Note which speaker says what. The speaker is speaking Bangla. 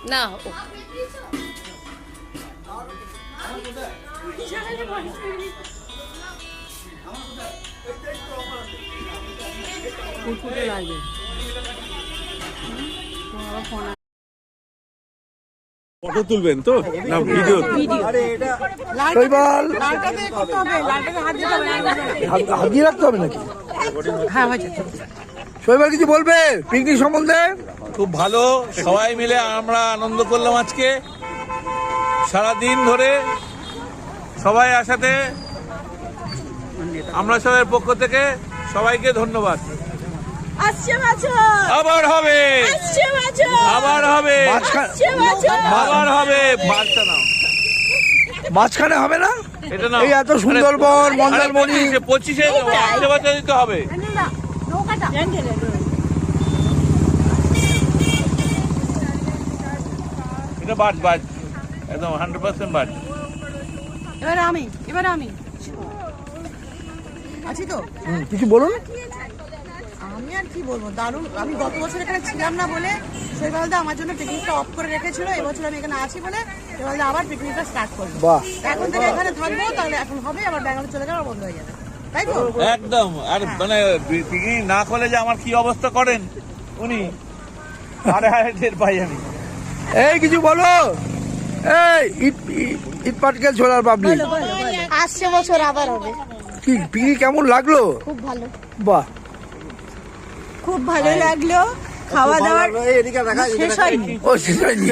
Speaker 1: না লাগে
Speaker 2: ফটো তুলবেন তো না ভিডিও?
Speaker 3: হাত দিয়ে রাখতে হবে নাকি?
Speaker 1: হ্যাঁ হয়েছে।
Speaker 3: শৈবাল কিছু বলবে পিকনিক সম্বন্ধে?
Speaker 2: খুব ভালো, সবাই মিলে আমরা আনন্দ করলাম আজকে সারাদিন ধরে। সবাই আসাতে আমরা সবার পক্ষ থেকে সবাইকে ধন্যবাদ। আবার হবে, আবার হবে, আবার হবে। বার্তা নাও,
Speaker 3: মাঝখানে হবে না?
Speaker 2: এটা না,
Speaker 3: এই এত সুন্দরবন মন্দারমণি
Speaker 2: 25-এ বাচ্চা দিতে হবে। এটা বাদ বাদ, একদম 100% বাদ।
Speaker 1: এবার আমি আছি তো।
Speaker 3: কিছু বলুন।
Speaker 1: আমি আর কি বলবো, দারুণ। আমি গত বছর এখানে ছিলাম না বলে শৈবালদা আমার জন্য পিকনিকটা অফ করে রেখেছিল। এবছর আমি এখানে আছি বলে শৈবালদা আবার পিকনিকটা স্টার্ট করবে।
Speaker 3: বাহ,
Speaker 1: এখন থেকে এখানে থাকবো, তাহলে এখন হবে, আবার ব্যাঙ্গালোর চলে যাবে, বন্ধ হয়ে যাবে, তাই তো?
Speaker 2: একদম। আর মানে পিকনিক না করলে যে আমার কি অবস্থা করেন উনি, আরে টের পাই আমি।
Speaker 3: এই কিছু বলো। এই ইট পাটকেল ছোলার পাবলিক,
Speaker 4: আসছে বছর আবার হবে।
Speaker 3: কি পিকনিক কেমন লাগলো?
Speaker 4: খুব ভালো,
Speaker 3: বাহ,
Speaker 1: খুব ভালো লাগলো। খাওয়া দাওয়া শেষ হয়নি।
Speaker 3: ও শেষ হয়নি।